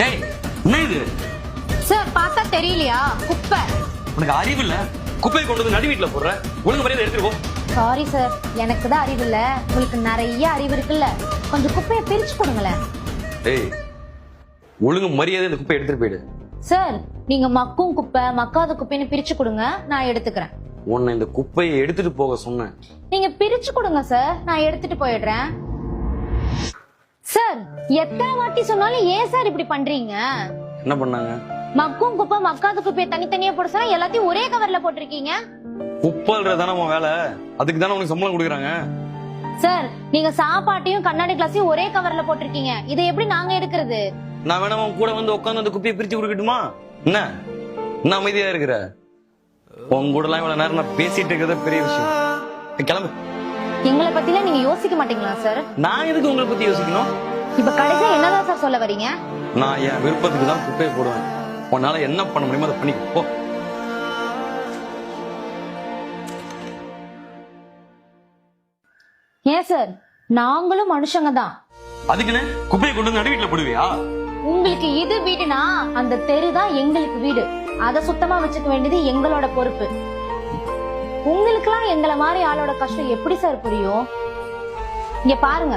ஏய் என்ன இது? சார் பார்த்தா தெரியலையா? குப்பை. உனக்கு அறிவு இல்ல? குப்பையை கொண்டு வந்து நடு வீட்டுல போடுற. ஒழுங்கு மரியாதை எடுத்துட்டு போ. சாரி சார், எனக்கு தான் அறிவு இல்ல, உங்களுக்கு நிறைய அறிவு இருக்குல்ல. கொஞ்சம் குப்பையை பிரிச்சு கொடுங்களேன். ஏய் ஒழுங்கு மரியாதை இந்த குப்பையை எடுத்துட்டு போயிடு. சார் நீங்க மக்கும் குப்பை மக்காத குப்பைன்னு பிரிச்சு கொடுங்க, நான் எடுத்துக்கிறேன். உன்னை இந்த குப்பையை எடுத்துட்டு போக சொன்னேன். நீங்க பிரிச்சு கொடுங்க சார், நான் எடுத்துட்டு போயிடுறேன். சார் எத்தனை வாட்டி சொன்னாலும் ஏன் சார் இப்படி பண்றீங்க? என்ன பண்ணாங்க? மக்கும் குப்பை மக்காத குப்பையை தனித்தனியா போட சொன்னா எல்லாத்தையும் ஒரே கவர்ல போட்டிருக்கீங்க. குப்பைன்றதானே உன் வேலை, அதுக்கு தானே உனக்கு சம்பளம் கொடுக்குறாங்க. சார் நீங்க சாப்பாட்டையும் கண்ணாடி கிளாஸையும் ஒரே கவர்ல போட்டிருக்கீங்க, இதை எப்படி நாங்க எடுக்கிறது? நான் வேணா உன் கூட வந்து உட்காந்து அந்த குப்பையை பிரிச்சு கொடுக்கட்டுமா? என்ன என்ன அமைதியா இருக்கிற? உன் கூட எல்லாம் இவ்வளவு நேரம் நான் பேசிட்டு இருக்கிறது பெரிய விஷயம். கிளம்பு. எங்களை பத்திலாம் நீங்க யோசிக்க மாட்டீங்களா சார்? நான் எதுக்கு உங்களை பத்தி யோசிக்கணும்? இப்ப கடைசியா என்னதான் சார் சொல்ல வரீங்க? நான் என் விருப்பத்துக்கு தான் குப்பையை போடுவேன். உன்னால என்ன பண்ண முடியுமோ அதை பண்ணி போ. ஏன் சார், நாங்களும் மனுஷங்க தான். அதுக்குன்னு குப்பையை கொண்டு வந்து நடு வீட்டுல போடுவியா? உங்களுக்கு இது வீடுனா அந்த தெரு தான் எங்களுக்கு வீடு. அதை சுத்தமா வச்சுக்க வேண்டியது எங்களோட பொறுப்பு. உங்களுக்கெல்லாம் எங்களை மாதிரி ஆளோட கஷ்டம் எப்படி சார் புரியும்? இங்க பாருங்க,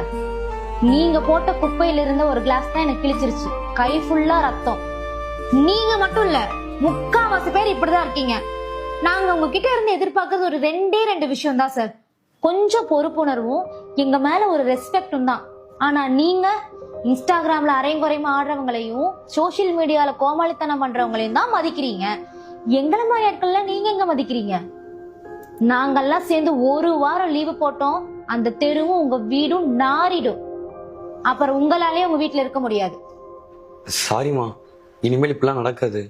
நீங்க போட்ட குப்பையில இருந்த ஒரு கிளாஸ் தான் எனக்கு கிழிச்சிருச்சு, கை ஃபுல்லா ரத்தம். நீங்க மட்டும் இல்ல, முக்காவாசி பேர் இப்படிதான் இருக்கீங்க. நாங்க உங்ககிட்ட இருந்து எதிர்பார்க்கறது ஒரு ரெண்டே விஷயம் தான் சார். கொஞ்சம் பொறுப்புணர்வும் எங்க மேல ஒரு ரெஸ்பெக்டும் தான். ஆனா நீங்க இன்ஸ்டாகிராம்ல அரைங்குறைமா ஆடுறவங்களையும் சோசியல் மீடியால கோமாளித்தனம் பண்றவங்களையும் தான் மதிக்கிறீங்க. எங்களை மாதிரி ஆட்கள்ல நீங்க எங்க மதிக்கிறீங்க? நாங்கெல்லாம் சேர்ந்து ஒரு வாரம் லீவு போட்டோம், அந்த தெருவும் உங்க வீடும் நாரிடும். அப்புறம் உங்களாலே உங்க வீட்டுல இருக்க முடியாது. சாரிமா, இனிமேல் இப்படிலாம் நடக்காது.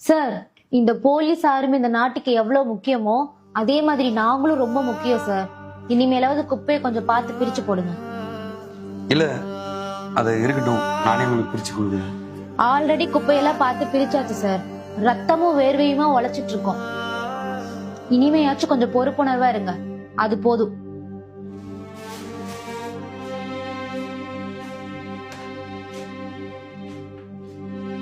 சார் இந்த போலீஸ் ஆர்மி இந்த நாட்டுக்கு எவ்வளவு முக்கியமோ அதே மாதிரி நாங்களும் ரொம்ப முக்கியம் சார். இனிமேலாவது குப்பையை கொஞ்சம் பார்த்து பிரிச்சு போடுங்க. இல்ல அது இருக்கட்டும், நானே உங்களுக்கு பிரிச்சு கொடுக்குறேன். ஆல்ரெடி குப்பையெல்லாம் பார்த்து பிரிச்சாச்சு சார். ரத்தமும் வேர்வையுமா உழைச்சிட்டு இருக்கோம். இனிமையாச்சும் கொஞ்சம் பொறுப்புணர்வா இருங்க, அது போதும்.